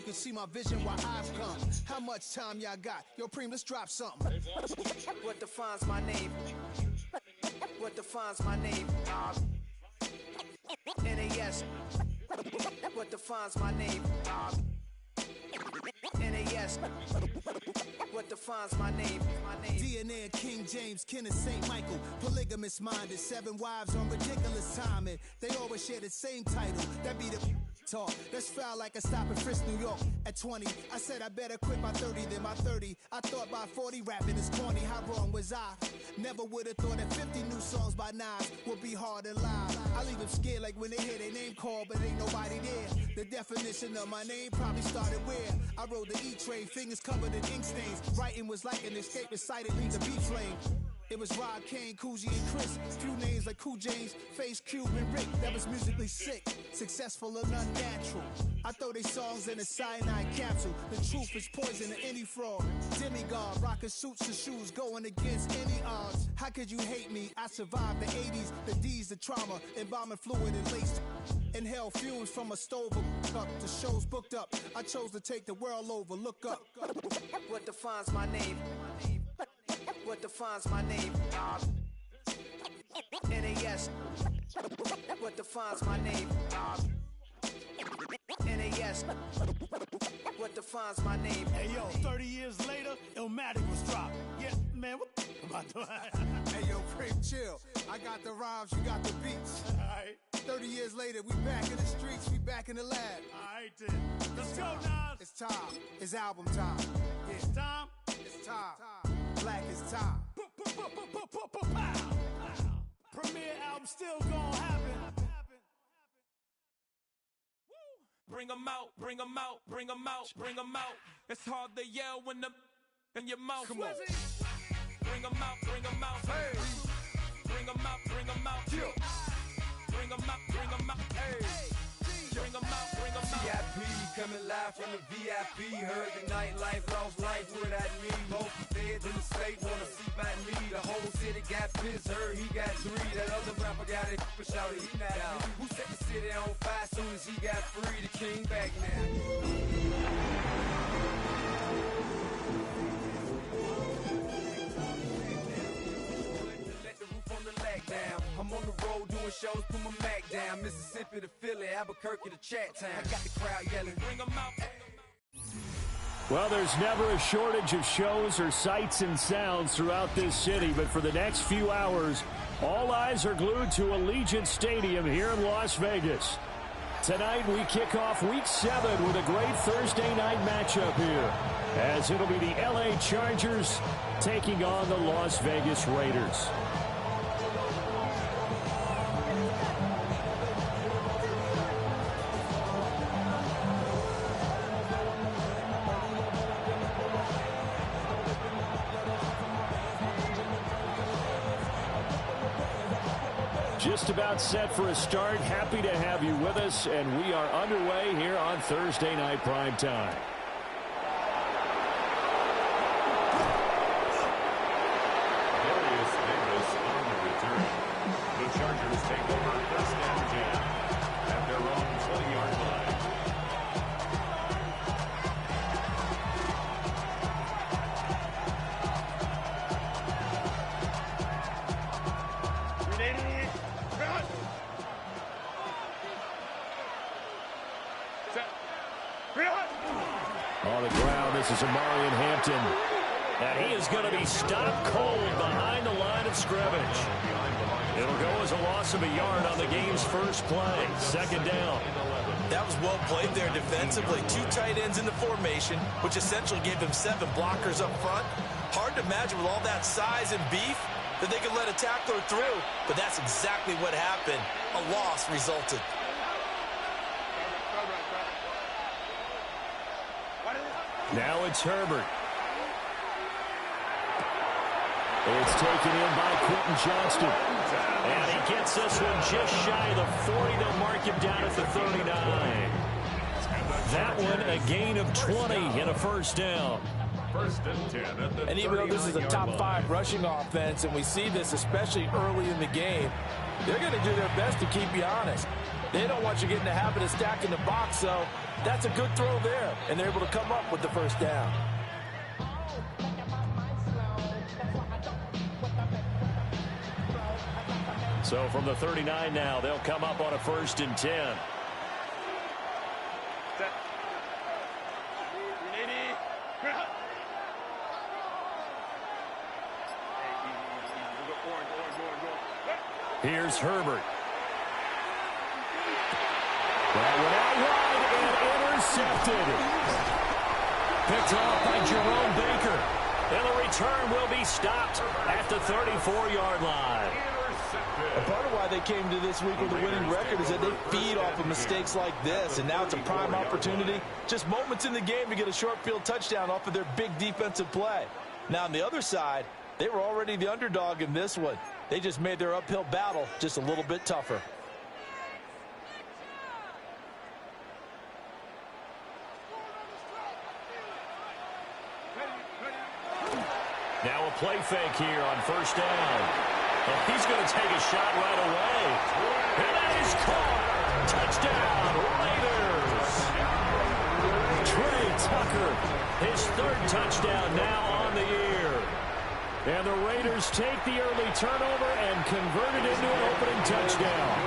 can see my vision while I've come. How much time y'all got? Yo, Preem, let's drop something. What defines my name? What defines my name? NAS. What defines my name? NAS. What defines my name? DNA of King James, kin of St. Michael. Polygamous minded, 7 wives on ridiculous timing. They always share the same title. That be the talk. That's foul like a stop in Frisk, New York. At 20, I said I better quit by 30 than by 30. I thought by 40 rapping is corny. How wrong was I? Never would have thought that 50 new songs by Nas would be hard to live. I leave them scared like when they hear their name called, but ain't nobody there. The definition of my name probably started where I rode the E-train, fingers covered in ink stains. Writing was like an escape recited, leave the beat flame. It was Rob, Kane, Coogee, and Chris. Few names like Cool James, Face, Cube, and Rick. That was musically sick, successful and unnatural. I throw they songs in a cyanide capsule. The truth is poison to any fraud. Demigod, rocking suits and shoes, going against any odds. How could you hate me? I survived the 80s, the D's, the trauma, embalming fluid and laced. Inhale fumes from a stove up. The show's booked up. I chose to take the world over. Look up. What defines my name? What defines my name? NAS. What defines my name? NAS. What defines my name? Hey yo, 30 years later, Illmatic was dropped. Yeah, man, what the am I doing? Hey yo, Preem, chill. I got the rhymes, you got the beats. Alright. 30 years later, we back in the streets, we back in the lab. Alright then. Let's go, Nas. It's time. It's album time. Yeah. It's time. It's time. Black is time. Premiere album still gonna happen. Bring 'em out, bring 'em out, bring 'em out, bring 'em out. It's hard to yell when the in your mouth. Come on. Bring 'em out, bring 'em out. Hey. Bring 'em out, bring 'em out. Yeah. Bring 'em out, bring 'em out. Hey. Bring 'em out, bring 'em out. VIP coming live from the VIP. Heard the nightlife, lost life without me. Both feds in the state wanna see by me. The whole city got pissed, heard he got 3. That other rapper got it, but shouted he not out. Who set the city on fire soon as he got free? The king back now. I'm on the road doing shows, put my Mac down. Mississippi to Philly, Albuquerque to Chat-Town. I got the crowd yelling, bring 'em out. Well, there's never a shortage of shows or sights and sounds throughout this city, but for the next few hours, all eyes are glued to Allegiant Stadium here in Las Vegas. Tonight, we kick off Week 7 with a great Thursday night matchup here, as it'll be the LA Chargers taking on the Las Vegas Raiders. Just about set for a start. Happy to have you with us, and we are underway here on Thursday Night Prime Time. The Chargers take over first and 10 at their own 20-yard line. On the ground, this is Amarian Hampton. And he is going to be stopped cold behind the line of scrimmage. It'll go as a loss of a yard on the game's first play. Second down. That was well played there defensively. 2 tight ends in the formation, which essentially gave them 7 blockers up front. Hard to imagine with all that size and beef that they could let a tackler through, but that's exactly what happened. A loss resulted. Now it's Herbert. It's taken in by Quentin Johnston. And he gets this one just shy of the 40. They'll mark him down at the 39. That one a gain of 20 and a first down. First and 10 at the and even though this is a top 5 rushing offense, and we see this especially early in the game, they're going to do their best to keep you honest. They don't want you getting the habit of stacking the box, so that's a good throw there. And they're able to come up with the first down. So from the 39 now, they'll come up on a 1st and 10. Here's Herbert. That went out wide and intercepted. Picked off by Jerome Baker. And the return will be stopped at the 34-yard line. A part of why they came to this week with a winning record is that they feed off of mistakes like this, and now it's a prime opportunity. Just moments in the game to get a short field touchdown off of their big defensive play. Now on the other side, they were already the underdog in this one. They just made their uphill battle just a little bit tougher. Now a play fake here on 1st down. Well, he's going to take a shot right away. And that is caught. Touchdown, Raiders. Trey Tucker, his 3rd touchdown now on the year. And the Raiders take the early turnover and convert it into an opening touchdown.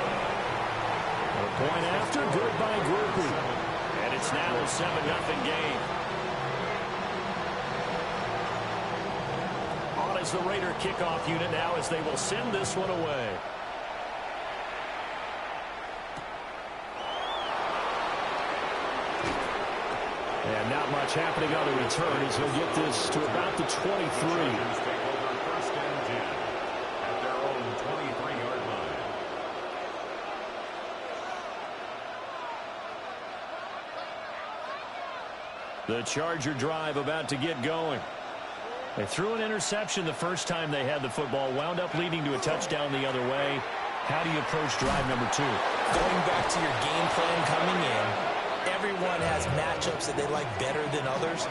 A point after, good by Groupie. And it's now a 7-0 game. On is the Raider kickoff unit now as they will send this one away. And not much happening on the return as he'll get this to about the 23. The Charger drive about to get going. They threw an interception the first time they had the football, wound up leading to a touchdown the other way. How do you approach drive number 2? Going back to your game plan coming in, everyone has matchups that they like better than others.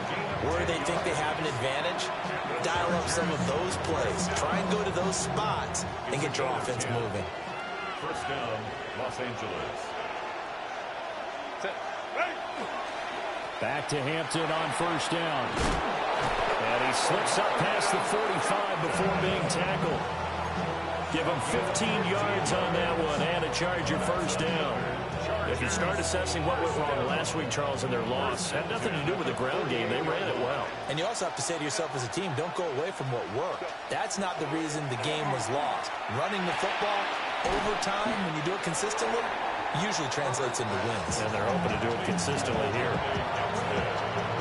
Where they think they have an advantage, dial up some of those plays. Try and go to those spots and get your offense moving. 1st down, Los Angeles. Back to Hampton on 1st down. And he slips up past the 45 before being tackled. Give him 15 yards on that one and a Charger 1st down. If you start assessing what went wrong last week, Charles, in their loss, had nothing to do with the ground game. They ran it well. And you also have to say to yourself as a team, don't go away from what worked. That's not the reason the game was lost. Running the football over time, when you do it consistently, usually translates into wins. And they're hoping to do it consistently here.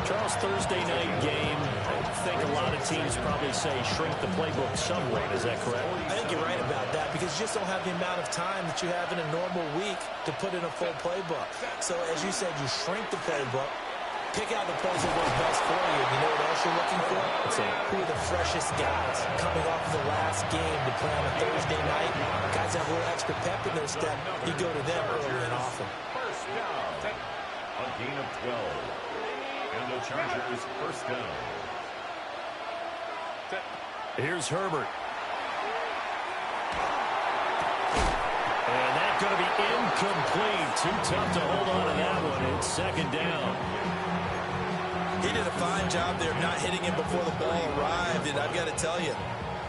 Charles, Thursday night game, I think a lot of teams probably say shrink the playbook somewhat. Is that correct? I think you're right about that because you just don't have the amount of time that you have in a normal week to put in a full playbook. So as you said, you shrink the playbook, pick out the plays that work best for you. You know what else you're looking for? Who are the freshest guys coming off of the last game to play on a Thursday night? Guys have a little extra pep in their step. You go to them early and often. 1st down. A gain of 12. And the Chargers 1st down. Here's Herbert. And that's going to be incomplete. Too tough to hold on to that one. It's 2nd down. He did a fine job there of not hitting him before the ball arrived. And I've got to tell you,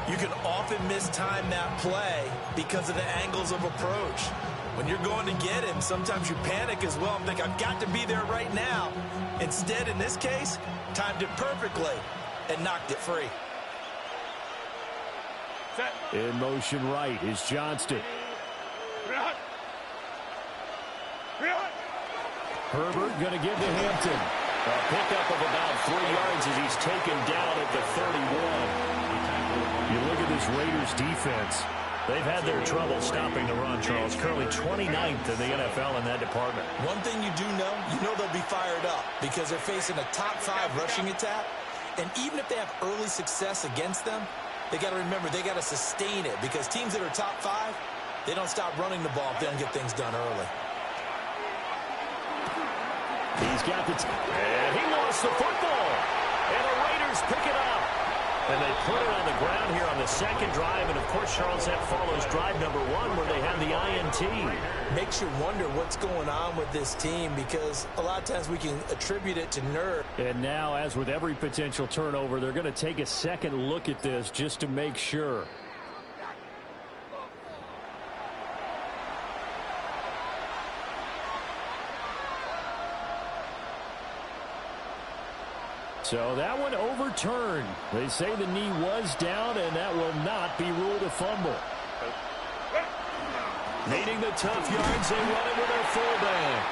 you can often mistime that play because of the angles of approach. When you're going to get him, sometimes you panic as well and think, I've got to be there right now. Instead, in this case, timed it perfectly and knocked it free. In motion right is Johnston. Herbert going to give to Hampton. A pickup of about 3 yards as he's taken down at the 31. You look at this Raiders defense. They've had their trouble stopping the run, Charles. Currently 29th in the NFL in that department. One thing you do know, they'll be fired up because they're facing a top 5 rushing attack. And even if they have early success against them, they got to remember they got to sustain it because teams that are top 5, they don't stop running the ball if they don't get things done early. He's got the and he lost the football. And the Raiders pick it up. And they put it on the ground here on the second drive. And, of course, Charles, that follows drive number 1 where they have the INT. Makes you wonder what's going on with this team because a lot of times we can attribute it to nerve. And now, as with every potential turnover, they're going to take a second look at this just to make sure. So that one overturned. They say the knee was down, and that will not be ruled a fumble. Needing the tough yards, they run it with their fullback.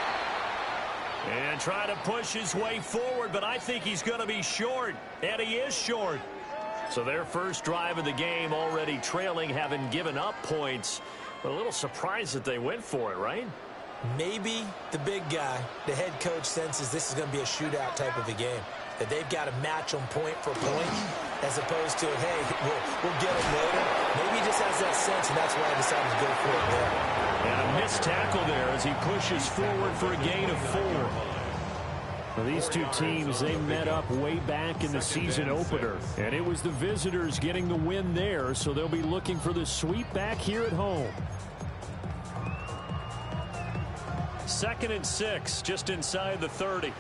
And try to push his way forward, but I think he's going to be short, and he is short. So their first drive of the game already trailing, having given up points. But a little surprised that they went for it, right? Maybe the big guy, the head coach, senses this is going to be a shootout type of a game. That they've got to match them point for point as opposed to, hey, we'll get them later. Maybe he just has that sense, and that's why I decided to go for it there. And a missed tackle there as he pushes forward for a gain of 4. Well, these two teams, they met up way back in the season opener, and it was the visitors getting the win there, so they'll be looking for the sweep back here at home. 2nd and 6, just inside the 30.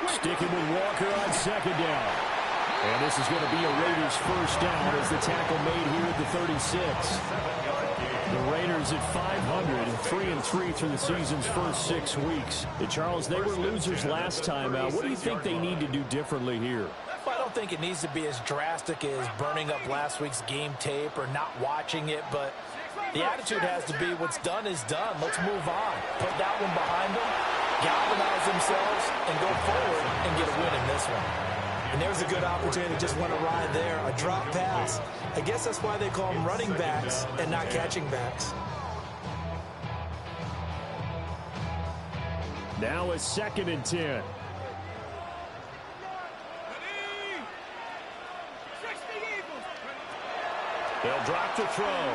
Sticking with Walker on 2nd down. And this is going to be a Raiders first down as the tackle made here at the 36. The Raiders at 500, 3-3 through the season's first 6 weeks. And Charles, they were losers last time out. What do you think they need to do differently here? Well, I don't think it needs to be as drastic as burning up last week's game tape or not watching it, but the attitude has to be what's done is done. Let's move on. Put that one behind them, galvanize themselves, and go forward and get a win in this one. And there's a good opportunity to just want to ride there. A drop pass. I guess that's why they call them running backs and not catching backs. Now a 2nd and 10. They'll drop the throw.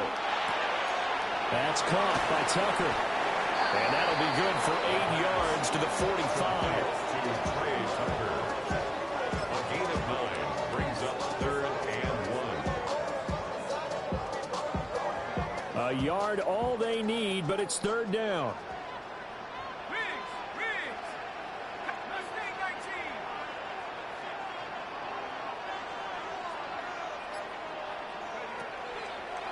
That's caught by Tucker. And that'll be good for 8 yards to the 45. A gain of 9 brings up 3rd and 1. A yard all they need, but it's 3rd down.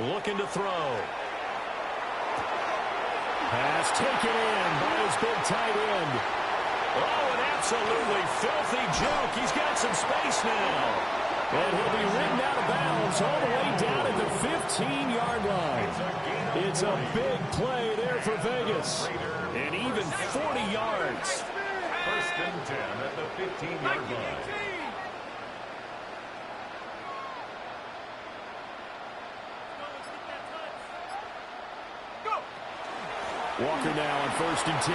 Looking to throw. Pass taken in by his big tight end. Oh, an absolutely filthy joke. He's got some space now. And he'll be ridden out of bounds all the way down at the 15-yard line. It's a big play there for Vegas. And even 40 yards. 1st and 10 at the 15-yard line. Walker now on 1st and 10.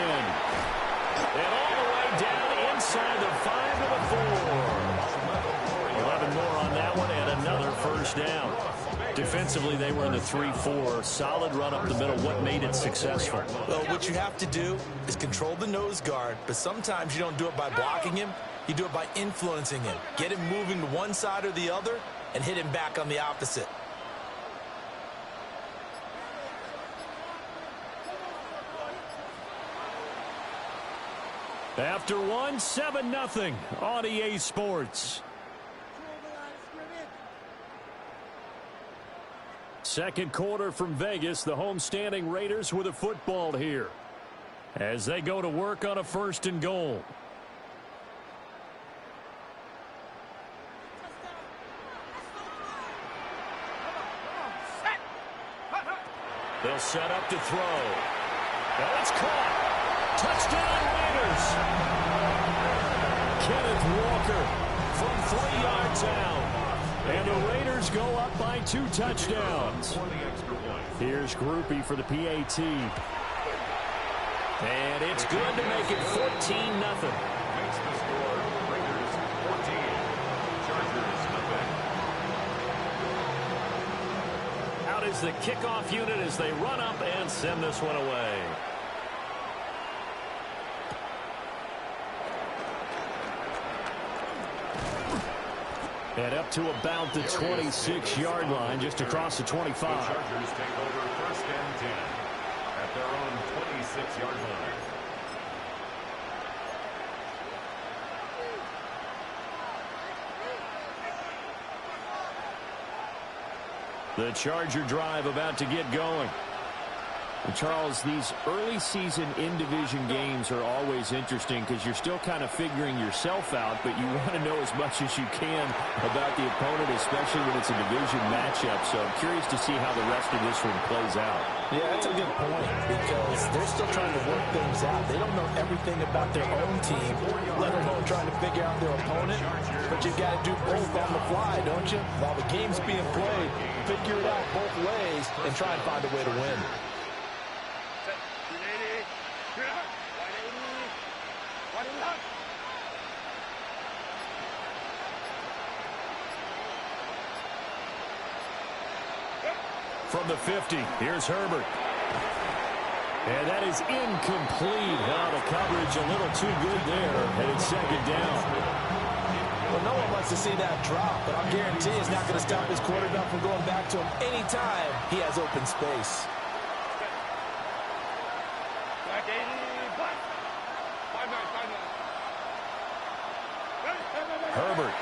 And all the way down inside the 5 to the 4. 11 more on that one and another first down. Defensively, they were in the 3-4. Solid run up the middle. What made it successful? Well, what you have to do is control the nose guard, but sometimes you don't do it by blocking him. You do it by influencing him. Get him moving to one side or the other and hit him back on the opposite. After one, 7-0 on EA Sports. Second quarter from Vegas. The homestanding Raiders with a football here as they go to work on a 1st and goal. They'll set up to throw. Now it's caught. Touchdown Raiders. Kenneth Walker from 3 yards out. And the Raiders go up by 2 touchdowns. Here's Groupie for the PAT. And it's good to make it 14-0. Makes the score Raiders 14, Chargers nothing. Out out is the kickoff unit as they run up and send this one away. And up to about the 26-yard line, just across the 25. The Chargers take over 1st and 10 at their own 26-yard line. The Charger drive about to get going. And Charles, these early season in-division games are always interesting because you're still kind of figuring yourself out, but you want to know as much as you can about the opponent, especially when it's a division matchup. So I'm curious to see how the rest of this one plays out. Yeah, that's a good point because they're still trying to work things out. They don't know everything about their own team, let alone trying to figure out their opponent. But you've got to do both on the fly, don't you? While the game's being played, figure it out both ways and try and find a way to win. From the 50, here's Herbert. And that is incomplete. Now the coverage a little too good there, and it's 2nd down. Well, no one wants to see that drop, but I guarantee it's not going to stop his quarterback from going back to him anytime he has open space. Herbert.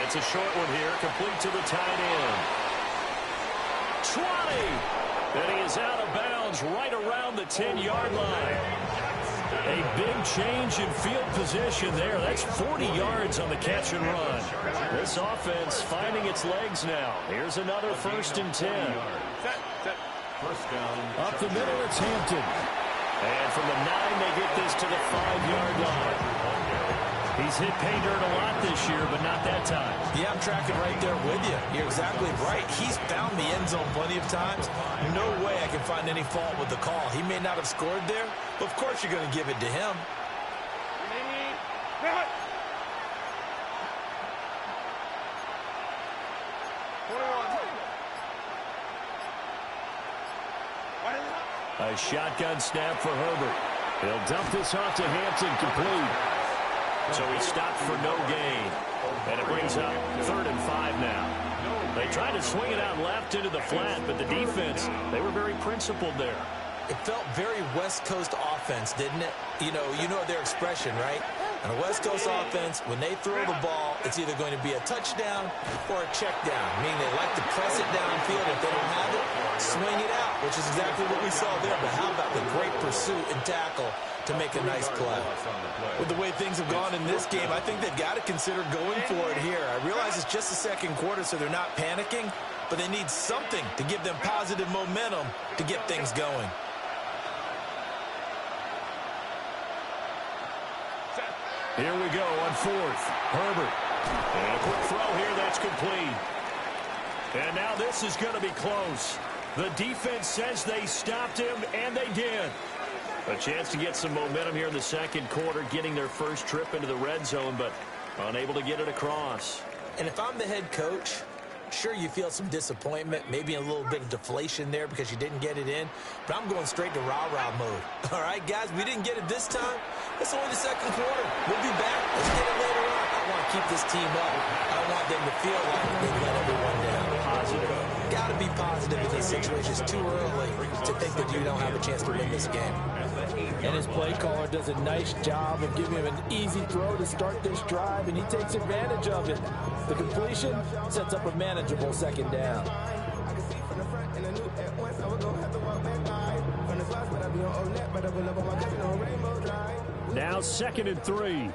It's a short one here, complete to the tight end. 20. And he is out of bounds right around the 10-yard line. A big change in field position there. That's 40 yards on the catch and run. This offense finding its legs now. Here's another 1st and 10. First down. Up the middle, it's Hampton. And from the 9, they get this to the 5-yard line. He's hit pay dirt a lot this year, but not that time. Yeah, I'm tracking right there with you. You're exactly right. He's found the end zone plenty of times. No way I can find any fault with the call. He may not have scored there, but of course you're going to give it to him. A shotgun snap for Herbert. He'll dump this off to Hampton, complete. So he stopped for no gain. And it brings up 3rd and 5 now. They tried to swing it out left into the flat, but the defense, they were very principled there. It felt very West Coast offense, didn't it? You know their expression, right? On a West Coast offense, when they throw the ball, it's either going to be a touchdown or a check down, meaning they like to press it downfield. If they don't have it, swing it out, which is exactly what we saw there. But how about the great pursuit and tackle to make a nice play? With the way things have gone in this game, I think they've got to consider going for it here. I realize it's just the 2nd quarter, so they're not panicking, but they need something to give them positive momentum to get things going. Here we go on 4th. Herbert. And a quick throw here, that's complete. And now this is going to be close. The defense says they stopped him, and they did. A chance to get some momentum here in the 2nd quarter, getting their first trip into the red zone, but unable to get it across. And if I'm the head coach, sure, you feel some disappointment, maybe a little bit of deflation there because you didn't get it in, but I'm going straight to rah-rah mode. All right, guys, we didn't get it this time. It's only the 2nd quarter. We'll be back. Let's get it later on. I want to keep this team up. I don't want them to feel like they let everyone down. Positive. Got to be positive in this situation. It's too early to think that you don't have a chance to win this game. And his play caller does a nice job of giving him an easy throw to start this drive, and he takes advantage of it. The completion sets up a manageable 2nd down. Now 2nd and 3.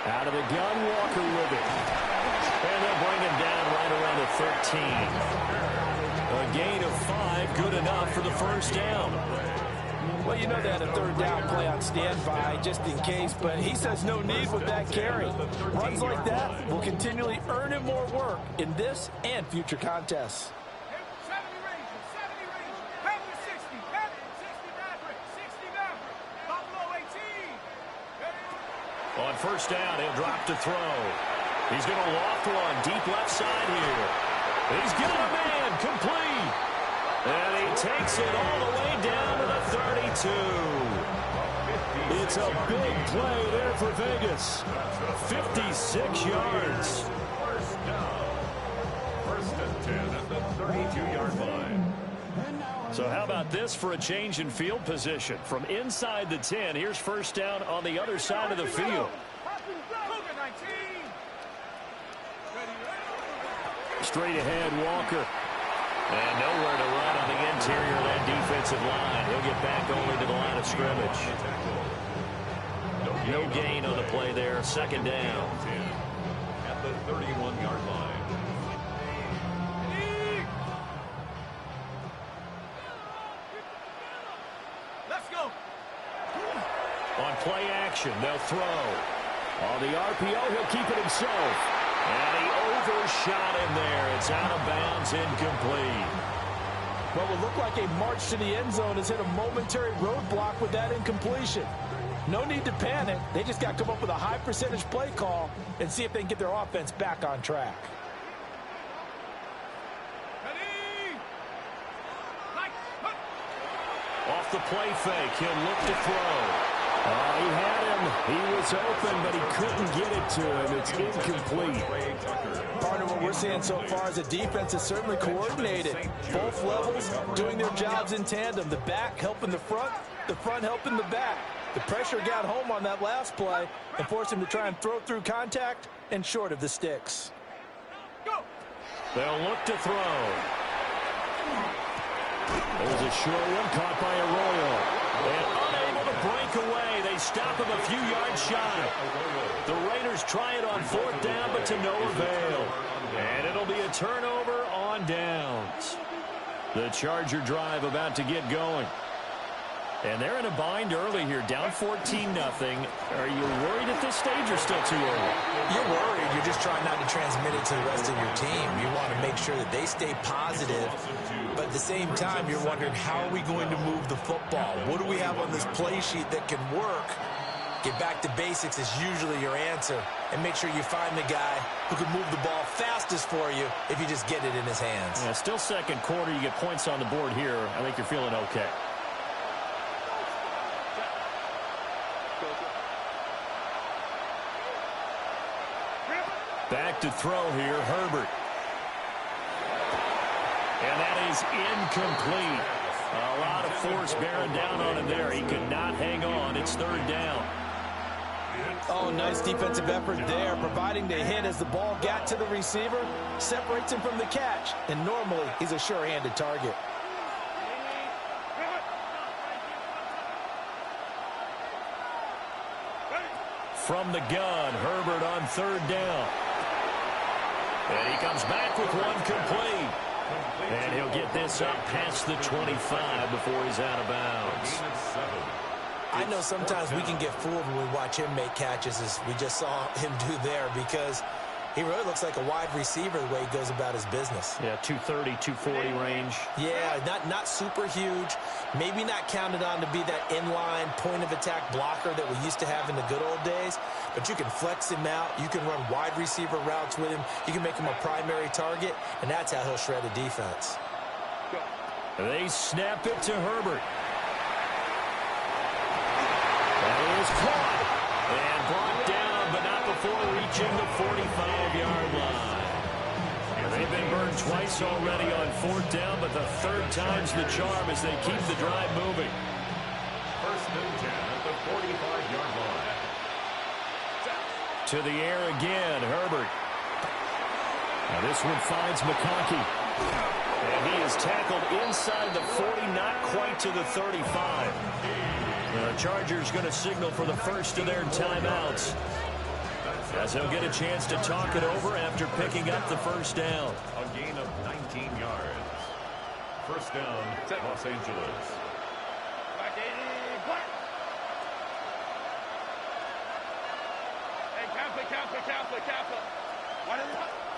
Out of the gun, Walker with it. And they'll bring him down right around the 13. A gain of 5, good enough for the 1st down. Well, you know they had a 3rd down play on standby just in case, but he says no need with that carry. Runs like that will continually earn him more work in this and future contests. 70 Rangers, 60, 60 Maverick, 60 Maverick, Buffalo 18. On first down, he'll drop to throw. He's going to loft one deep left side here. He's getting a man complete. And he takes it all the way down to the 32. It's a big play there for Vegas. 56 yards. First down. First and 10 at the 32-yard line. So how about this for a change in field position? From inside the 10, here's first down on the other side of the field. Straight ahead, Walker. And nowhere to run on the interior of that defensive line. He'll get back only to the line of scrimmage. No gain on the play there. Second down. At the 31-yard line. Let's go. On play action, they'll throw. On the RPO, he'll keep it himself. And he overshot him there. It's out of bounds, incomplete. What would look like a march to the end zone has hit a momentary roadblock with that incompletion. No need to panic. They just got to come up with a high percentage play call and see if they can get their offense back on track. Off the play fake, he'll look to throw. He had him. He was open, but he couldn't get it to him. It's incomplete. Part of what we're seeing so far is the defense is certainly coordinated. Both levels doing their jobs in tandem. The back helping the front helping the back. The pressure got home on that last play and forced him to try and throw through contact and short of the sticks. Go. They'll look to throw. There's a short one caught by Arroyo. And unable to break away. They stop him a few yards shy. The Raiders try it on fourth down, but to no avail. And it'll be a turnover on downs. The Charger drive about to get going. And they're in a bind early here, down 14-0. Are you worried at this stage or still too early? You're worried. You're just trying not to transmit it to the rest of your team. You want to make sure that they stay positive. But at the same time, you're wondering, how are we going to move the football? What do we have on this play sheet that can work? Get back to basics is usually your answer. And make sure you find the guy who can move the ball fastest for you if you just get it in his hands. Yeah, still second quarter. You get points on the board here. I think you're feeling okay. Back to throw here, Herbert. And that is incomplete. A lot of force bearing down on him there. He could not hang on. It's third down. Oh, nice defensive effort there, providing the hit as the ball got to the receiver, separates him from the catch, and normally he's a sure-handed target. From the gun, Herbert on third down. And he comes back with one complete. And he'll get this up past the 25 before he's out of bounds. I know sometimes we can get fooled when we watch him make catches, as we just saw him do there, because he really looks like a wide receiver the way he goes about his business. Yeah, 230, 240 range. Yeah, not super huge. Maybe not counted on to be that inline point-of-attack blocker that we used to have in the good old days, but you can flex him out. You can run wide receiver routes with him. You can make him a primary target, and that's how he'll shred a defense. They snap it to Herbert. That is caught and brought down, but not before reaching the 45-yard line. They've been burned twice already on fourth down, but the third time's the charm as they keep the drive moving. First and 10 at the 45-yard line. To the air again, Herbert. Now this one finds McConkey. And he is tackled inside the 40, not quite to the 35. The Chargers going to signal for the first of their timeouts, as they'll get a chance to talk it over after picking up the first down. A gain of 19 yards. First down, Los Angeles.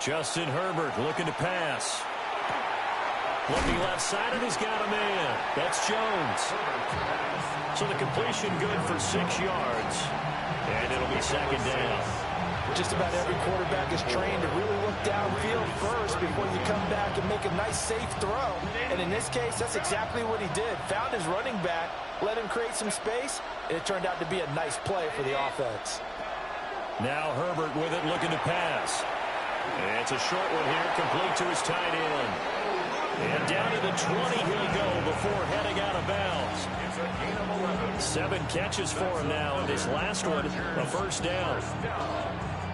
Justin Herbert looking to pass. Looking left side, and he's got a man. That's Jones. So the completion good for 6 yards. And it'll be second down. Just about every quarterback is trained to really look downfield first before you come back and make a nice, safe throw. And in this case, that's exactly what he did. Found his running back, let him create some space, and it turned out to be a nice play for the offense. Now Herbert with it, looking to pass. It's a short one here, complete to his tight end. And down to the 20 he'll go before heading out of bounds. 7 catches for him now, and this last one, a first down.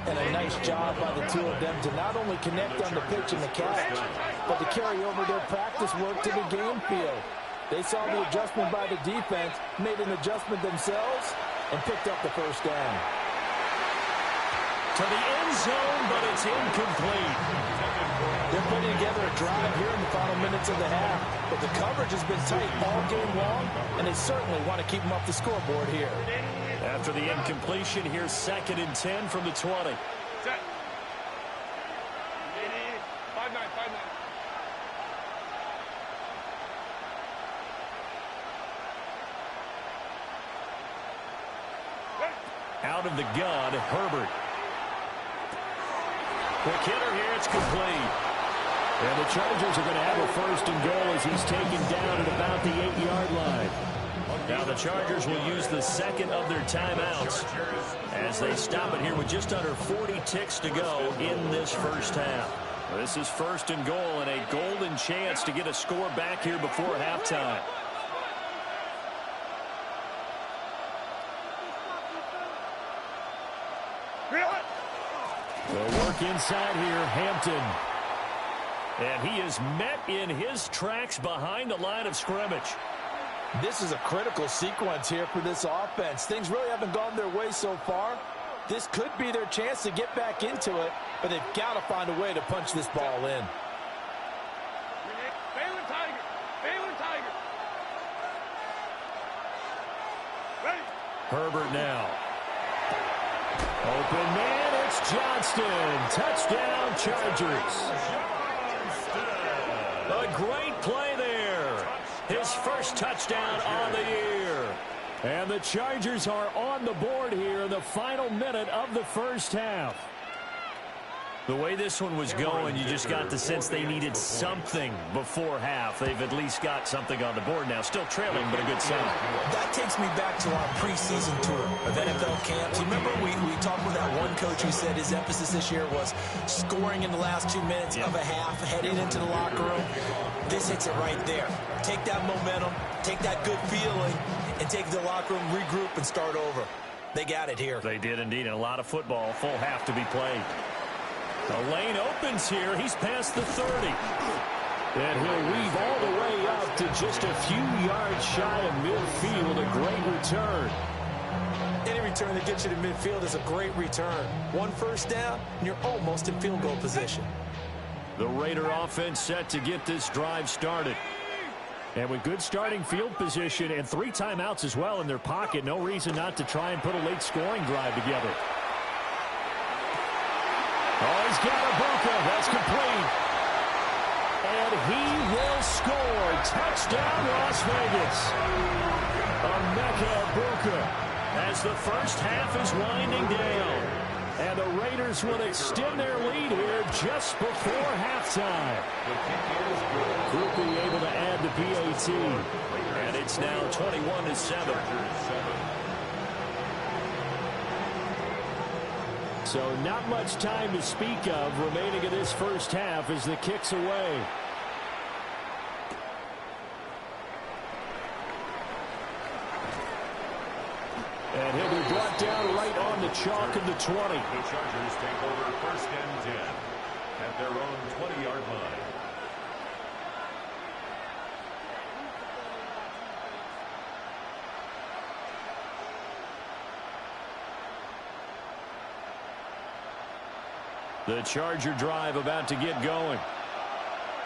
And a nice job by the two of them to not only connect on the pitch and the catch, but to carry over their practice work to the game field. They saw the adjustment by the defense, made an adjustment themselves, and picked up the first down. To the end zone, but it's incomplete. They're putting together a drive here in the final minutes of the half, but the coverage has been tight all game long, and they certainly want to keep them off the scoreboard here. After the incompletion, here's 2nd and 10 from the 20. Set. 5-9. Out of the gun, Herbert. Quick hitter here, it's complete. And the Chargers are going to have a 1st and goal as he's taken down at about the 8-yard line. Now the Chargers will use the 2nd of their timeouts as they stop it here with just under 40 ticks to go in this first half. This is 1st and goal and a golden chance to get a score back here before halftime. They'll work inside here, Hampton. And he is met in his tracks behind the line of scrimmage. This is a critical sequence here for this offense. Things really haven't gone their way so far. This could be their chance to get back into it, but they've got to find a way to punch this ball in. Herbert now. Open man, it's Johnston. Touchdown, Chargers. A great play there. His first touchdown on the year. And the Chargers are on the board here in the final minute of the first half. The way this one was going, you just got the sense they needed something before half. They've at least got something on the board now. Still trailing, but a good sign. That takes me back to our preseason tour of NFL camps. You remember we talked with that one coach who said his emphasis this year was scoring in the last 2 minutes of a half, heading into the locker room. This hits it right there. Take that momentum, take that good feeling, and take the locker room, regroup, and start over. They got it here. They did indeed, and a lot of football, full half to be played. The lane opens here. He's past the 30. And he'll weave all the way up to just a few yards shy of midfield. A great return. Any return that gets you to midfield is a great return. 1 first down, and you're almost in field goal position. The Raider offense set to get this drive started. And with good starting field position and 3 timeouts as well in their pocket, no reason not to try and put a late scoring drive together. Oh, he's got Ibuka. That's complete. And he will score. Touchdown, Las Vegas. Emeka Ibuka as the first half is winding down. And the Raiders will extend their lead here just before halftime. Groupie able to add the PAT. And it's now 21-7. So not much time to speak of remaining in this first half as the kick's away. And he'll be brought down right on the chalk of the 20. The Chargers take over 1st and 10 at their own 20-yard line. The Charger drive about to get going.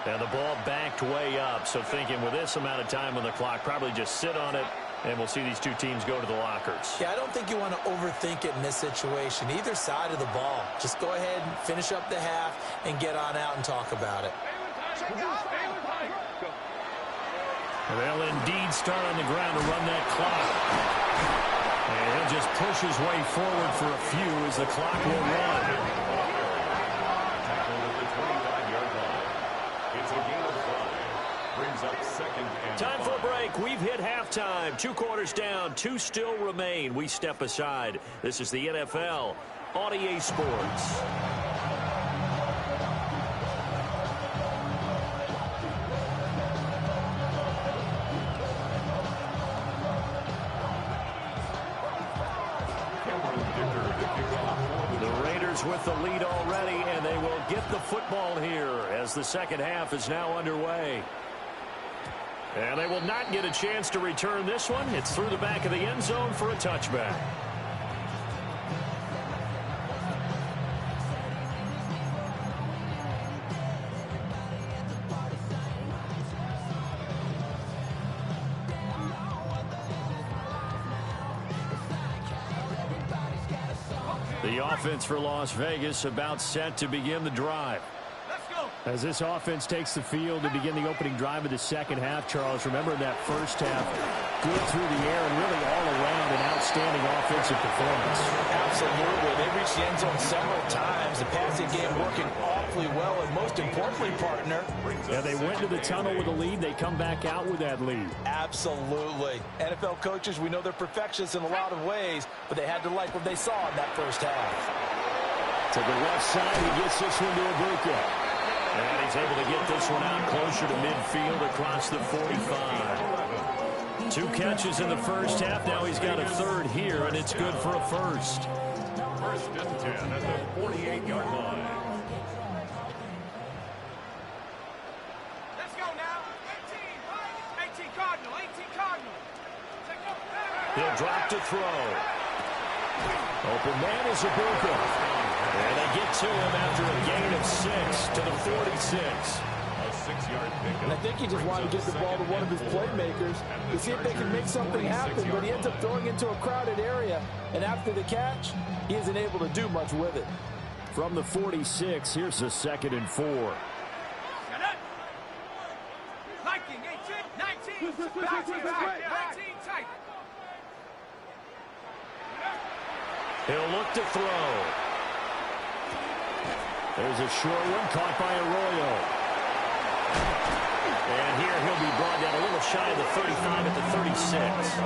And the ball backed way up. So thinking with this amount of time on the clock, probably just sit on it, and we'll see these two teams go to the lockers. Yeah, I don't think you want to overthink it in this situation. Either side of the ball. Just go ahead and finish up the half and get on out and talk about it. They'll indeed start on the ground to run that clock. And he'll just push his way forward for a few as the clock will run. Tackle at the 25-yard line. It's a gain of 5. Brings up second and Time for a break. We've hit halftime. 2 quarters down. 2 still remain. We step aside. This is the NFL on EA Sports. With the lead already, and they will get the football here as the second half is now underway. And they will not get a chance to return this one. It's through the back of the end zone for a touchback. The offense for Las Vegas about set to begin the drive. As this offense takes the field to begin the opening drive of the second half, Charles, remember in that first half, good through the air and really all around an outstanding offensive performance. Absolutely. They reached the end zone several times. The passing game working awfully well, and most importantly, partner. Yeah, they went to the tunnel with a lead. They come back out with that lead. Absolutely. NFL coaches, we know they're perfectionists in a lot of ways, but they had to like what they saw in that first half. To the left side, he gets this one to Ibuka. And he's able to get this one out closer to midfield across the 45. 2 catches in the first half. Now he's got a third here, and it's good for a first. First and 10 at the 48-yard line. Let's go now. 18 Cardinal. He'll drop to throw. Open man is Ibuka. And they get to him after a gain of 6 to the 46. A 6-yard pickup. And I think he just wanted to get the ball to one of his playmakers to see if they can make something happen, but he ends up throwing into a crowded area. And after the catch, he isn't able to do much with it. From the 46, here's a 2nd and 4. Liking 18, 19, back, 19 tight. He'll look to throw. There's a short one caught by Arroyo. And here he'll be brought down a little shy of the 35 at the 36.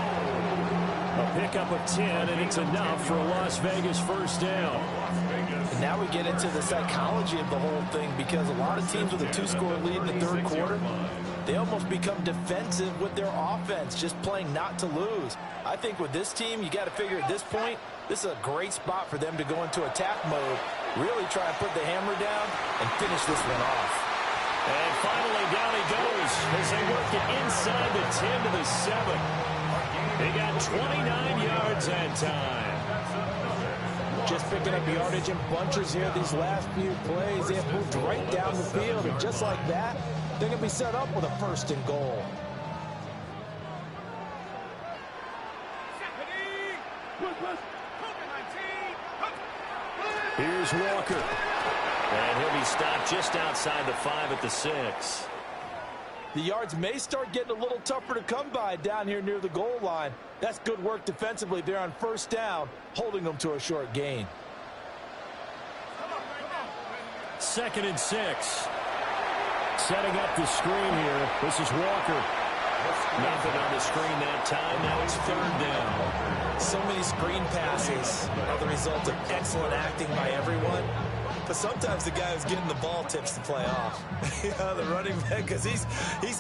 A pickup of 10, and it's enough for a Las Vegas first down. And now we get into the psychology of the whole thing, because a lot of teams with a 2-score lead in the third quarter, they almost become defensive with their offense, just playing not to lose. I think with this team, you got to figure at this point, this is a great spot for them to go into attack mode, really try and put the hammer down and finish this one off. And finally, down he goes as they work it inside the 10 to the 7. They got 29 yards that time. Just picking up yardage in bunches here these last few plays. They have moved right down the field, and just like that, they're going to be set up with a 1st and goal. Here's Walker. And he'll be stopped just outside the 5 at the 6. The yards may start getting a little tougher to come by down here near the goal line. That's good work defensively there on 1st down, holding them to a short gain. 2nd and 6. Setting up the screen here. This is Walker. Nothing on the screen that time. Now it's 3rd down. So many screen passes are the result of excellent acting by everyone. But sometimes the guy who's getting the ball tips the play off. The running back, because he's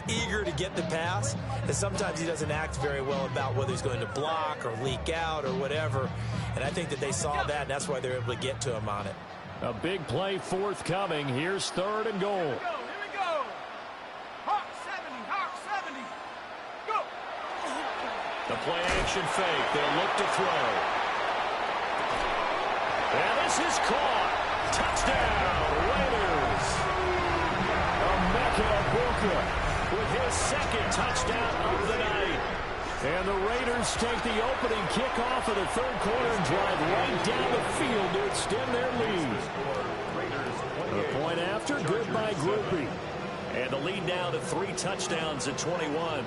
eager to get the pass, and sometimes he doesn't act very well about whether he's going to block or leak out or whatever. And I think that they saw that, and that's why they're able to get to him on it. A big play forthcoming. Here's 3rd and goal. Here we go. Hawk 70. Go. The play action fake. They'll look to throw. And this is caught. Touchdown, Raiders. Emeka Ibuka with his 2nd touchdown of the night. And the Raiders take the opening kickoff of the 3rd quarter and drive right down the field to extend their lead. The point after, good by Groupie. And the lead now to 3 touchdowns at 21.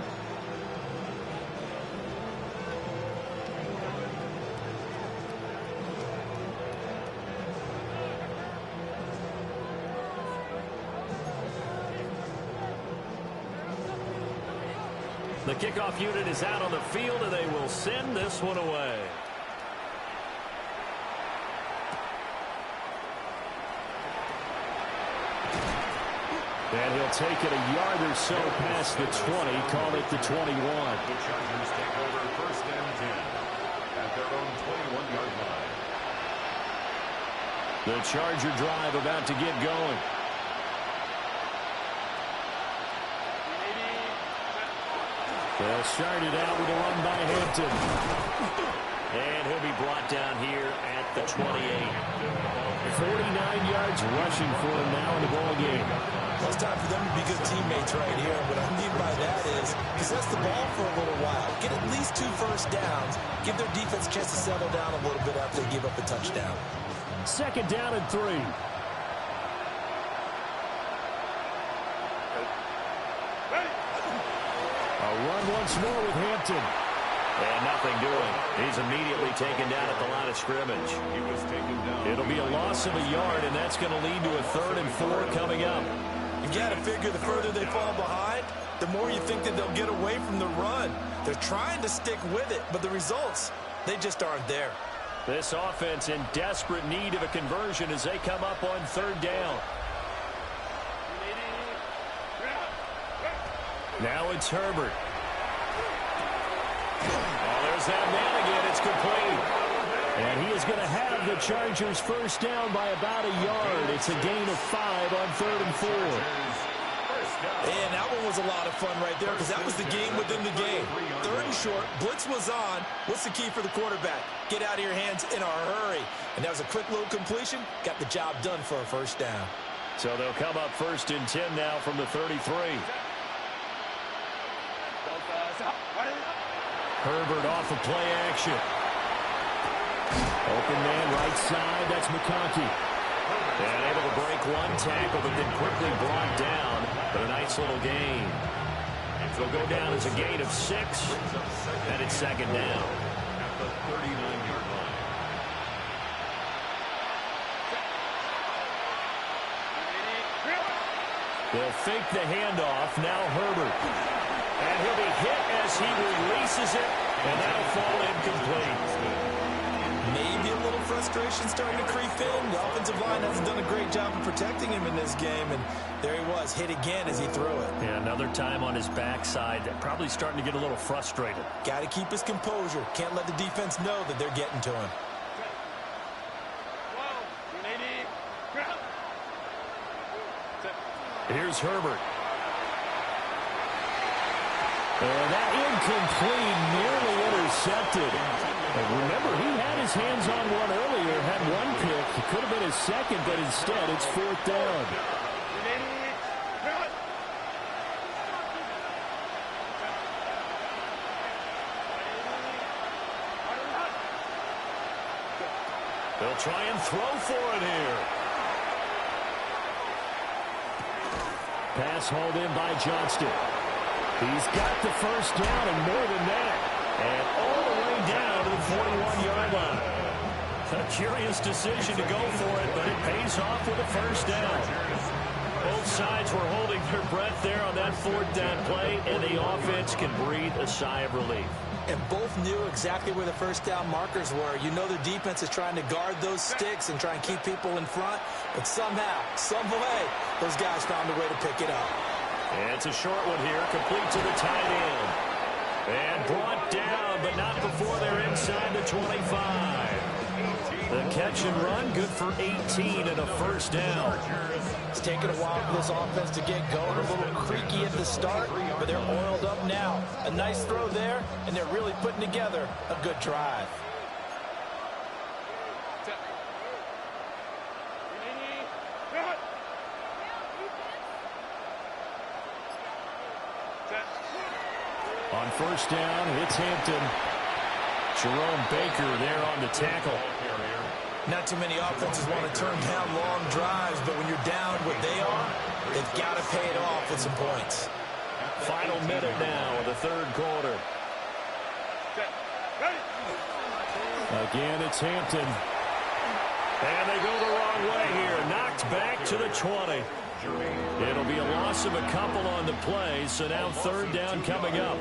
The kickoff unit is out on the field, and they will send this one away. And he'll take it a yard or so past the 20, call it the 21. The Chargers take over 1st and 10 at their own 21-yard line. The Charger drive about to get going. They'll start it out with a run by Hampton. And he'll be brought down here at the 28. 49 yards rushing for him now in the ball game. Well, it's time for them to be good teammates right here. What I mean by that is possess the ball for a little while. Get at least 2 first downs. Give their defense a chance to settle down a little bit after they give up a touchdown. 2nd down and 3. A run once more with Hampton. And nothing doing. He's immediately taken down at the line of scrimmage. He was taken down. It'll be a loss of a yard, and that's going to lead to a 3rd and 4 coming up. You got to figure the further they fall behind, the more you think that they'll get away from the run. They're trying to stick with it, but the results, they just aren't there. This offense in desperate need of a conversion as they come up on 3rd down. Now it's Herbert. Oh, there's that man again. It's complete. And he is going to have the Chargers 1st down by about a yard. It's a gain of 5 on 3rd and 4. And that one was a lot of fun right there because that was the game within the game. 3rd and short, blitz was on. What's the key for the quarterback? Get out of your hands in a hurry. And that was a quick little completion. Got the job done for a 1st down. So they'll come up 1st and 10 now from the 33. Herbert off of play action. Open man right side. That's McConkey. And able to break 1 tackle, but then quickly brought down. But a nice little gain. So it'll go down as a gain of 6. And it's 2nd down. At the 39-yard line. They'll fake the handoff. Now Herbert. And he'll be hit as he releases it. And that'll fall incomplete. Maybe a little frustration starting to creep in. The offensive line hasn't done a great job of protecting him in this game. And there he was, hit again as he threw it. Yeah, another time on his backside. Probably starting to get a little frustrated. Got to keep his composure. Can't let the defense know that they're getting to him. Here's Herbert. And that incomplete, nearly intercepted. And remember, he had his hands on one earlier, had 1 pick. It could have been his 2nd, but instead it's 4th down. They'll try and throw for it here. Pass hauled in by Johnston. He's got the 1st down and more than that. And all the way down to the 41-yard line. A curious decision to go for it, but it pays off with a 1st down. Both sides were holding their breath there on that 4th down play, and the offense can breathe a sigh of relief. And both knew exactly where the 1st down markers were. You know the defense is trying to guard those sticks and try and keep people in front. But somehow, some way, those guys found a way to pick it up. And it's a short one here, complete to the tight end. And brought down, but not before they're inside the 25. The catch and run, good for 18 and a 1st down. It's taken a while for this offense to get going. A little creaky at the start, but they're oiled up now. A nice throw there, and they're really putting together a good drive. On 1st down, it's Hampton. Jerome Baker there on the tackle. Not too many offenses want to turn down long drives, but when you're down what they are, they've got to pay it off with some points. Final minute now of the 3rd quarter. Again, it's Hampton. And they go the wrong way here. Knocked back to the 20. It'll be a loss of a couple on the play, so now 3rd down coming up.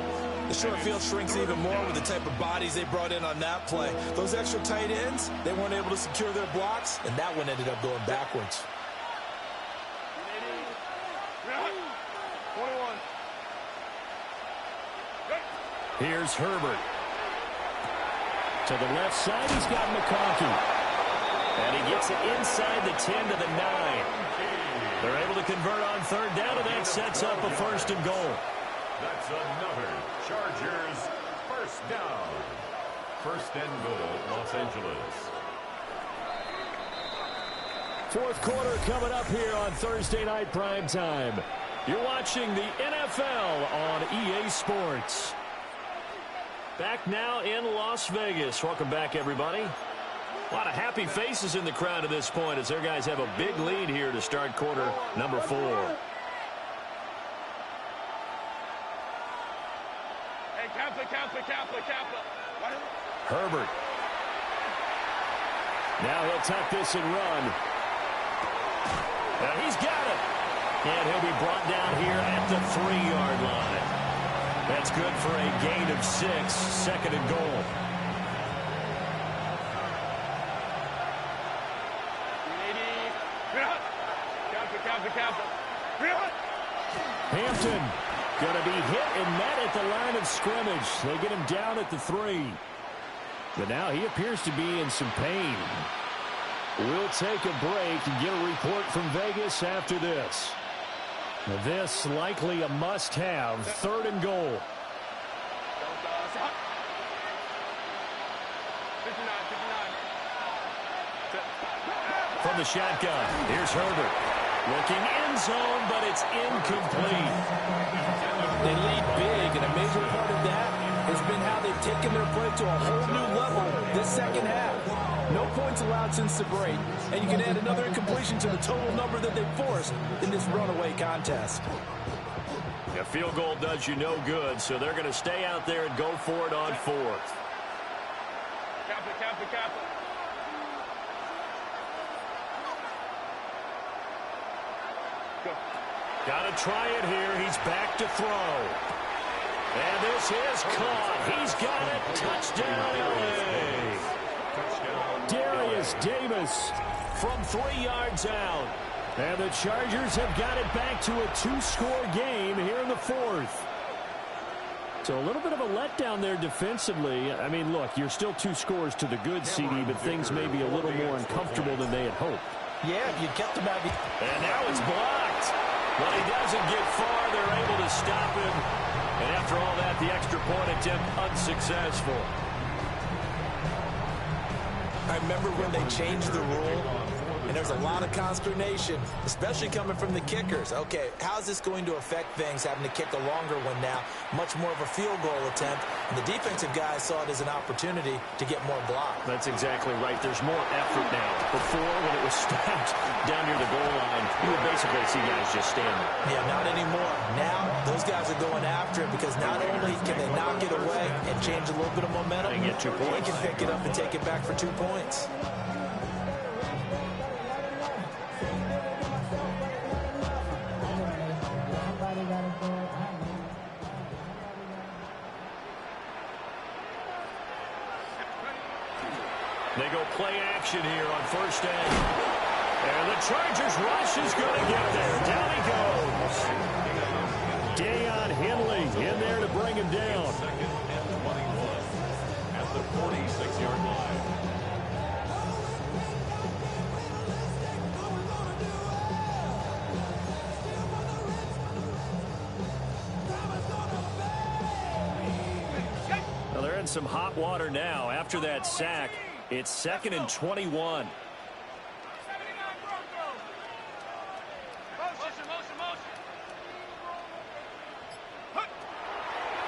The short field shrinks even more with the type of bodies they brought in on that play. Those extra tight ends, they weren't able to secure their blocks, and that one ended up going backwards. Here's Herbert. To the left side, he's got McConkey. And he gets it inside the 10 to the 9. They're able to convert on third down, and that sets up a 1st and goal. That's another Chargers first down. 1st and goal, Los Angeles. 4th quarter coming up here on Thursday Night Primetime. You're watching the NFL on EA Sports. Back now in Las Vegas. Welcome back, everybody. A lot of happy faces in the crowd at this point as their guys have a big lead here to start quarter number 4. Hey, Kappa. Herbert. Now he'll tuck this and run. And he's got it. And he'll be brought down here at the 3-yard line. That's good for a gain of 6, 2nd and goal. Hampton going to be hit and met at the line of scrimmage. They get him down at the 3. But now he appears to be in some pain. We'll take a break and get a report from Vegas after this. This likely a must-have, 3rd and goal. From the shotgun, here's Herbert. Looking end zone, but it's incomplete. They lead big, and a major part of that has been how they've taken their play to a whole new level this second half. No points allowed since the break, and you can add another incompletion to the total number that they forced in this runaway contest. A field goal does you no good, so they're going to stay out there and go for it on 4th. Kappa. Got to try it here. He's back to throw. And this is caught. He's got it. Touchdown, LA. Darius Davis from 3 yards out. And the Chargers have got it back to a 2-score game here in the 4th. So a little bit of a letdown there defensively. I mean, look, you're still 2 scores to the good, CD, but things may be a little more uncomfortable than they had hoped. Yeah, if you kept him out. And now it's blocked. But he doesn't get far. They're able to stop him. And after all that, the extra point attempt unsuccessful. I remember when they changed the rule, and there's a lot of consternation, especially coming from the kickers. Okay, how's this going to affect things, having to kick a longer one now? Much more of a field goal attempt, and the defensive guys saw it as an opportunity to get more block. That's exactly right. There's more effort now. Before, when it was stopped down near the goal line, you would basically see guys just stand there. Yeah, not anymore. Now, those guys are going after it because not only can they knock it away and change a little bit of momentum, they get 2 points. They can pick it up and take it back for 2 points. They go play action here on 1st down. And the Chargers rush is going to get there. Down he goes. Deion Henley in there to bring him down. 2nd and 21 at the 46-yard line. Well, they're in some hot water now. After that sack, it's 2nd and 21.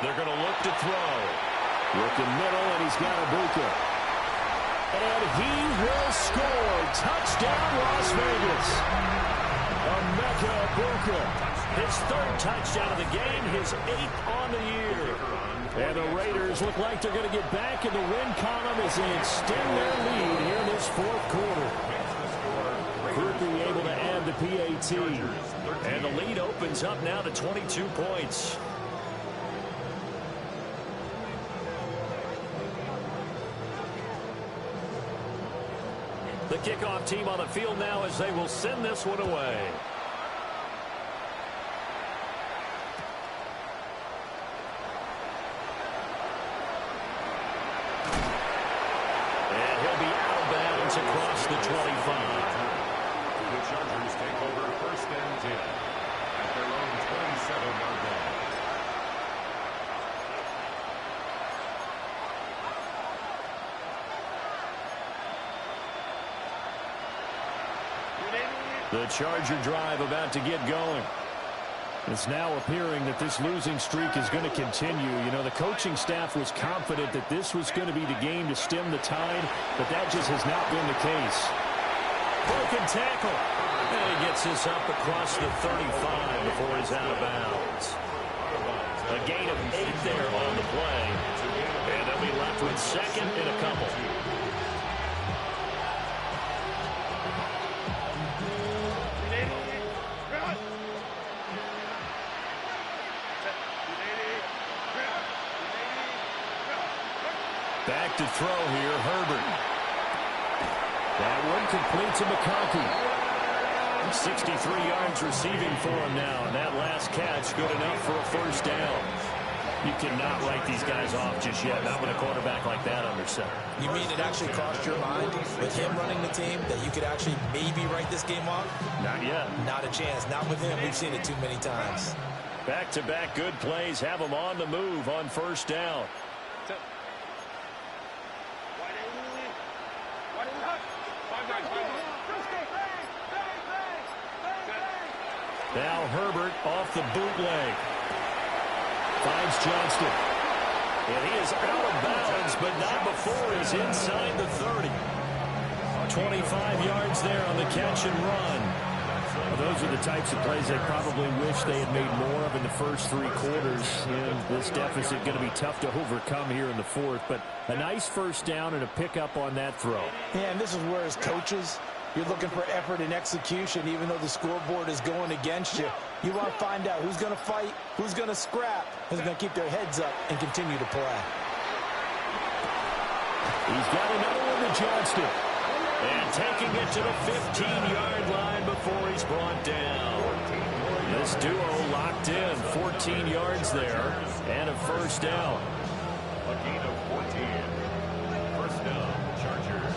They're going to look to throw. Looking middle, and he's got Ibuka. And he will score. Touchdown, Las Vegas. Emeka Ibuka. His 3rd touchdown of the game, his 8th on the year. And the Raiders look like they're going to get back in the win column as they extend their lead here in this 4th quarter. Quickly able to add the PAT. And the lead opens up now to 22 points. The kickoff team on the field now as they will send this one away. And he'll be out of bounds across the 25. The Chargers take over 1st and 10 at their own 27-yard line. The Charger drive about to get going. It's now appearing that this losing streak is going to continue. You know, the coaching staff was confident that this was going to be the game to stem the tide, but that just has not been the case. Broken tackle. And he gets this up across the 35 before he's out of bounds. A gain of 8 there on the play. And they'll be left with 2nd and a couple. Back to throw here, Herbert. That one complete to McConkey. 63 yards receiving for him now, and that last catch good enough for a 1st down. You cannot write these guys off just yet, not with a quarterback like that under center. You mean it actually crossed your mind with him running the team that you could actually maybe write this game off? Not yet. Not a chance. Not with him. We've seen it too many times. Back-to-back good plays have them on the move on 1st down. Now Herbert off the bootleg. Finds Johnston. And he is out of bounds, but not before he's inside the 30. 25 yards there on the catch and run. Well, those are the types of plays they probably wish they had made more of in the first 3 quarters. And this deficit going to be tough to overcome here in the 4th. But a nice 1st down and a pickup on that throw. Yeah, and this is where as coaches, you're looking for effort and execution, even though the scoreboard is going against you. You want to find out who's going to fight, who's going to scrap, who's going to keep their heads up and continue to play. He's got another one to Johnston. And taking it to the 15-yard line before he's brought down. This duo locked in. 14 yards there and a 1st down. A gain of 14. 1st down, Chargers.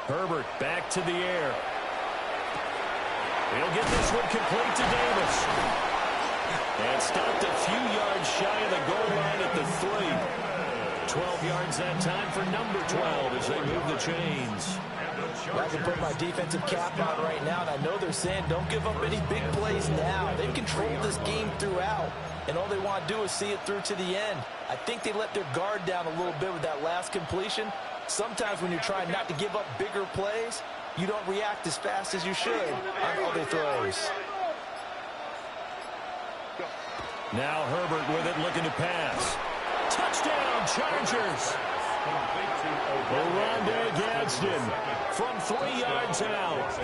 Herbert back to the air. He'll get this one complete to Davis. And stopped a few yards shy of the goal line at the 3. 12 yards that time for number 12 as they move the chains. I can put my defensive cap on right now, and I know they're saying don't give up any big plays now. They've controlled this game throughout, and all they want to do is see it through to the end. I think they let their guard down a little bit with that last completion. Sometimes when you're trying not to give up bigger plays, you don't react as fast as you should on other throws. Now Herbert with it, looking to pass. Touchdown, Chargers! Oronde Gadsden from 3 yards out.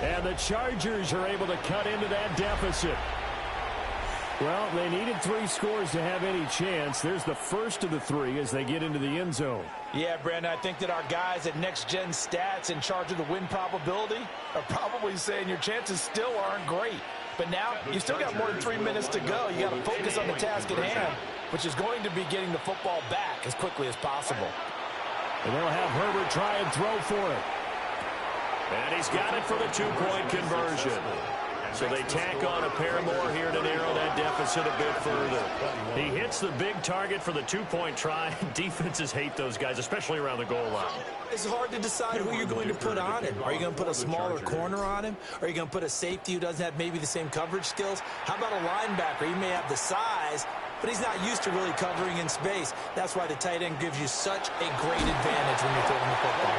And the Chargers are able to cut into that deficit. Well, they needed 3 scores to have any chance. There's the first of the 3 as they get into the end zone. Yeah, Brandon, I think that our guys at Next Gen Stats in charge of the win probability are probably saying your chances still aren't great. But now, you still got more than 3 minutes to go. You got to focus on the task at hand, which is going to be getting the football back as quickly as possible. And they'll have Herbert try and throw for it. And he's got it for the 2-point conversion. So they tack on a pair more here to narrow that deficit a bit further. He hits the big target for the 2-point try. Defenses hate those guys, especially around the goal line. It's hard to decide who you're going to put on him. Are you going to put a smaller corner on him? Are you going to put a safety who doesn't have maybe the same coverage skills? How about a linebacker? He may have the size, but he's not used to really covering in space. That's why the tight end gives you such a great advantage when you're throwing the football.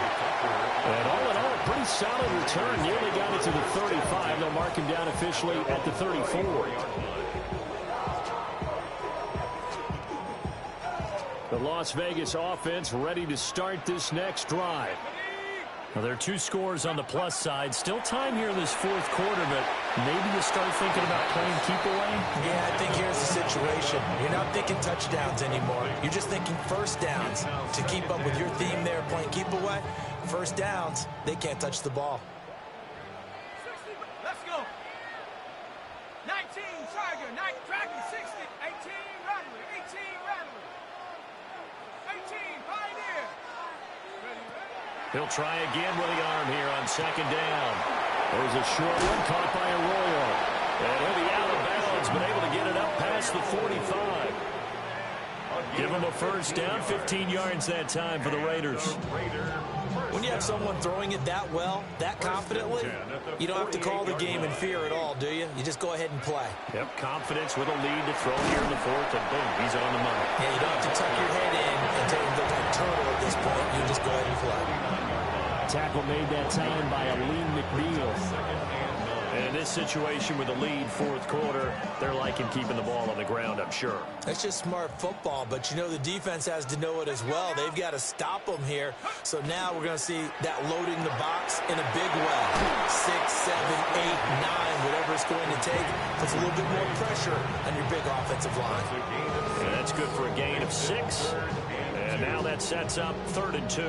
And all in all, a pretty solid return. Nearly got it to the 35. They'll mark him down officially at the 34. The Las Vegas offense ready to start this next drive. Well, there are 2 scores on the plus side. Still time here in this fourth quarter, but maybe you start thinking about playing keep away? Yeah, I think here's the situation. You're not thinking touchdowns anymore. You're just thinking first downs. To keep up with your theme there, playing keep away, first downs, they can't touch the ball. Let's go. 19, Tiger, 9, Dragon, 60, 18, Rattler, 18, Rattler, 18, Pioneer. He'll try again with the arm here on second down. There's a short one caught by Arroyo. And he'll be out of bounds, but able to get it up past the 45. Give him a first down, 15 yards that time for the Raiders. When you have someone throwing it that well, that confidently, you don't have to call the game in fear at all, do you? You just go ahead and play. Yep, confidence with a lead to throw here in the fourth, and boom, he's on the money. Yeah, you don't have to tuck your head in and look like a turtle at this point. You just go ahead and play. Tackle made that time by Aleem McNeil. And in this situation with the lead, fourth quarter, they're liking keeping the ball on the ground, I'm sure. That's just smart football, but you know the defense has to know it as well. They've got to stop them here. So now we're going to see that loading the box in a big way. 6, 7, 8, 9, whatever it's going to take. Puts a little bit more pressure on your big offensive line. And that's good for a gain of 6. And now that sets up 3rd and 2.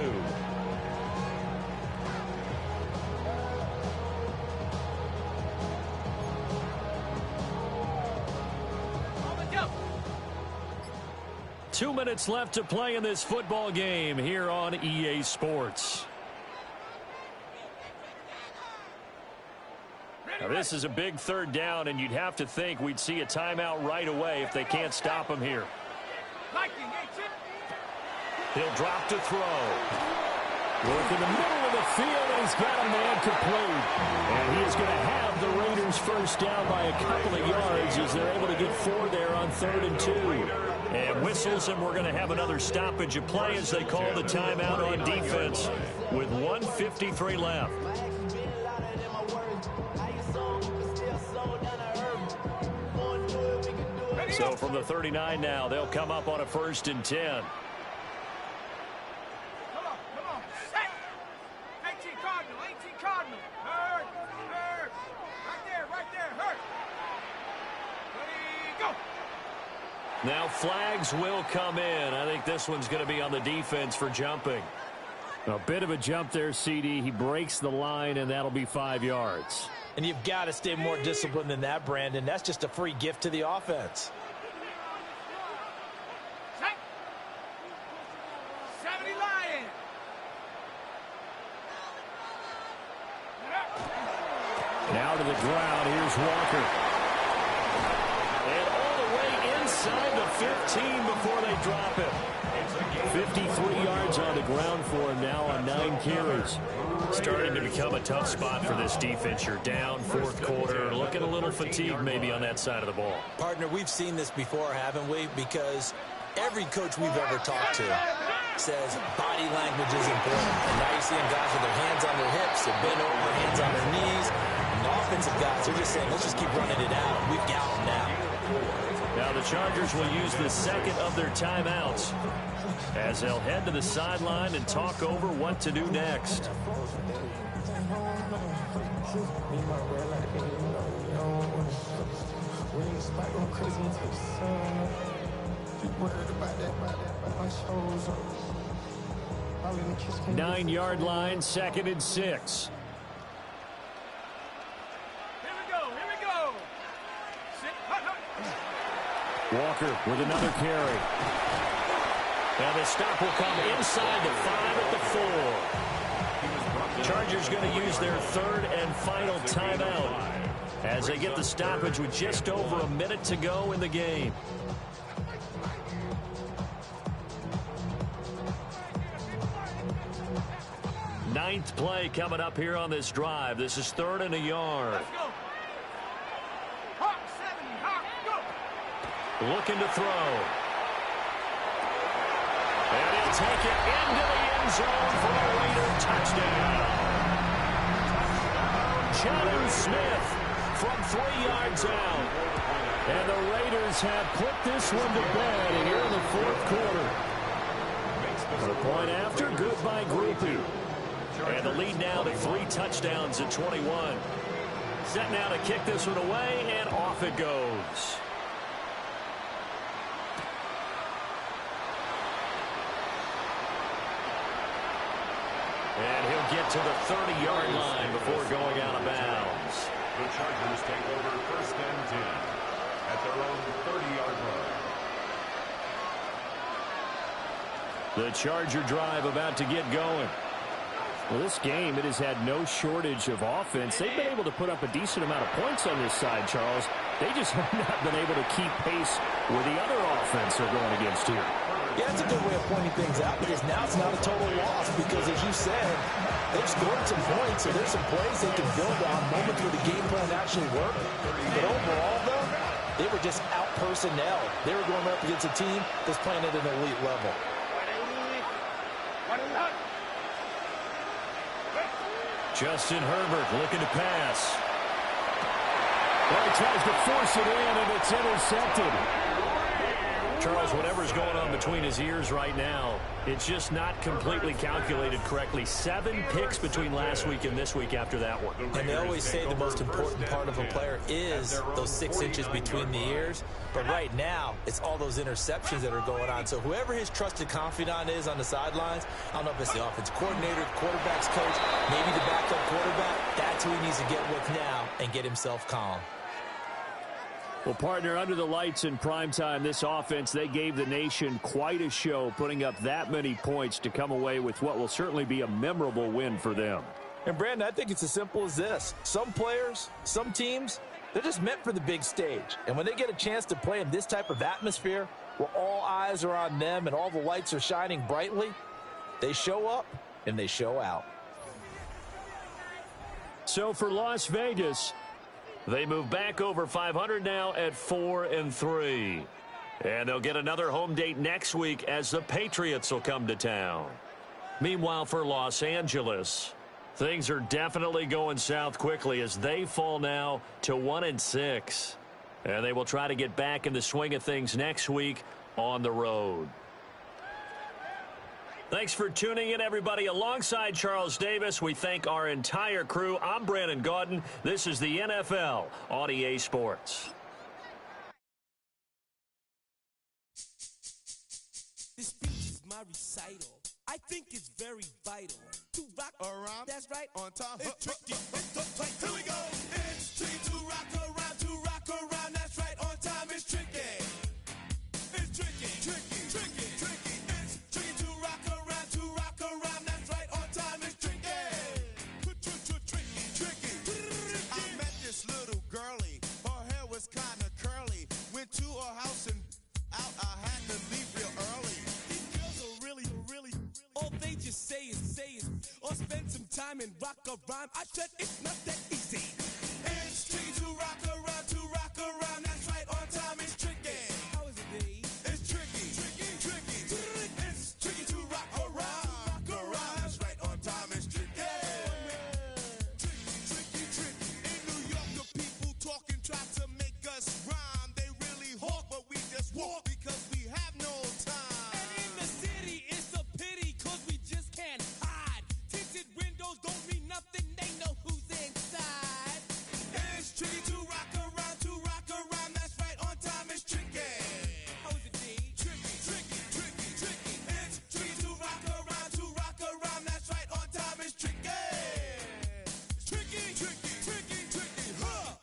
Go. 2 minutes left to play in this football game here on EA Sports. Now, this is a big 3rd down, and you'd have to think we'd see a timeout right away if they can't stop him here. He'll drop to throw. Work in the middle of the field, and he's got a man complete. And he is going to have the Raiders first down by a couple of yards as they're able to get 4 there on 3rd and 2. And whistles, and we're going to have another stoppage of play as they call the timeout on defense with 1:53 left. So from the 39 now, they'll come up on a 1st and 10. Come on. Set. 18 Cardinal, 18 Cardinal. Hurt. Right there, hurt. Ready, go. Now flags will come in. I think this one's going to be on the defense for jumping. A bit of a jump there, CD. He breaks the line, and that'll be 5 yards. And you've got to stay more disciplined than that, Brandon. That's just a free gift to the offense. 70 Lions. Now to the ground. Here's Walker. And all the way inside the 15 before they drop it. 53 yards on the ground for him now on 9 carries. Starting to become a tough spot for this defense. You're down, fourth quarter, looking a little fatigued maybe on that side of the ball. Partner, we've seen this before, haven't we? Because every coach we've ever talked to says body language is important. And now you're seeing guys with their hands on their hips, they're bent over, hands on their knees. And the offensive guys, they're just saying, let's just keep running it out. We've got them now. Now the Chargers will use the second of their timeouts as they'll head to the sideline and talk over what to do next. Nine-yard line, 2nd and 6. Here we go. Walker with another carry. And the stop will come inside the 5 at the 4. Chargers going to use their 3rd and final timeout as they get the stoppage with just over a minute to go in the game. Ninth play coming up here on this drive. This is 3rd and a yard. Let's go. Hawk 70, Hawk, go. Looking to throw. And he'll take it into the end zone for a Raider touchdown. Jonnu Smith from 3 yards out. And the Raiders have put this one to bed here in the fourth quarter. Point after, good by Groupie. And the lead now to 3 touchdowns at 21. Set now to kick this one away, and off it goes. And he'll get to the 30-yard line before going out of bounds. The Chargers take over 1st and 10 at their own 30-yard line. The Charger drive about to get going. Well, this game, it has had no shortage of offense. They've been able to put up a decent amount of points on this side, Charles. They just have not been able to keep pace with the other offense they're going against here. Yeah, that's a good way of pointing things out, because now it's not a total loss, because as you said, they've scored some points, so there's some plays they can build on, moments where the game plan actually worked. But overall, though, they were just out personnel. They were going up against a team that's playing at an elite level. Justin Herbert looking to pass. Well, he tries to force it in, and it's intercepted. Charles, whatever's going on between his ears right now, it's just not completely calculated correctly. 7 picks between last week and this week after that one. And they always say the most important part of a player is those 6 inches between the ears. But right now, it's all those interceptions that are going on. So whoever his trusted confidant is on the sidelines, I don't know if it's the offense coordinator, the quarterback's coach, maybe the backup quarterback, that's who he needs to get with now and get himself calm. Well, partner, under the lights in primetime, this offense, they gave the nation quite a show, putting up that many points to come away with what will certainly be a memorable win for them. And, Brandon, I think it's as simple as this. Some players, some teams, they're just meant for the big stage. And when they get a chance to play in this type of atmosphere, where all eyes are on them and all the lights are shining brightly, they show up and they show out. So for Las Vegas, they move back over 500 now at 4-3. And they'll get another home date next week as the Patriots will come to town. Meanwhile, for Los Angeles, things are definitely going south quickly as they fall now to 1-6. And they will try to get back in the swing of things next week on the road. Thanks for tuning in, everybody. Alongside Charles Davis, we thank our entire crew. I'm Brandon Gaudin. This is the NFL on EA Sports. This speech is my recital. I think it's very vital to rock around. That's right, on time. It's tricky. It's the play. Here we go. It's tricky to rock around, to rock around. That's right, on time. It's tricky. It's tricky, tricky, tricky, tricky. It's tricky to rock around, to rock around. That's right, on time. It's tricky. Tricky, tricky. I met this little girlie. Her hair was kind of curly. Went to her house and out. I had to leave real early. These girls are really, all they just say is, or spend some time and rock a rhyme. I said it's not that easy. It's tricky to rock around, that's right, on time, it's tricky. How is it, Dave? It's tricky, tricky. It's tricky to rock around, that's right, on time, it's tricky. Tricky. In New York, the people talking try to make us rhyme. They really hawk, but we just walk because we have no time. And in the city, it's a pity, cause we just can't hide. Tinted windows don't mean nothing, they know who's inside. It's tricky to rock around, that's right, on time, it's tricky. How is it, D? Tricky. It's tricky to rock around, that's right, on time, it's tricky. Tricky, huh?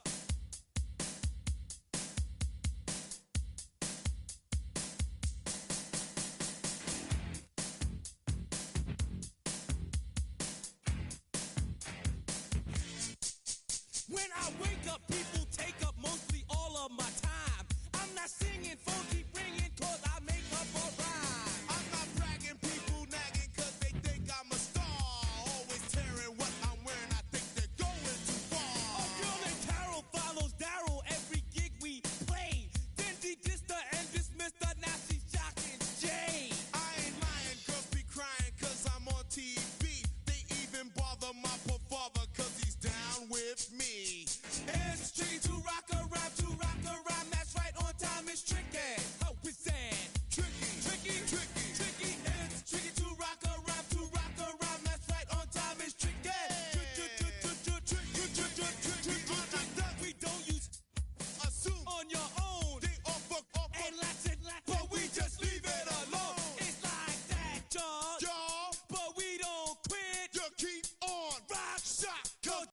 When I wake up, people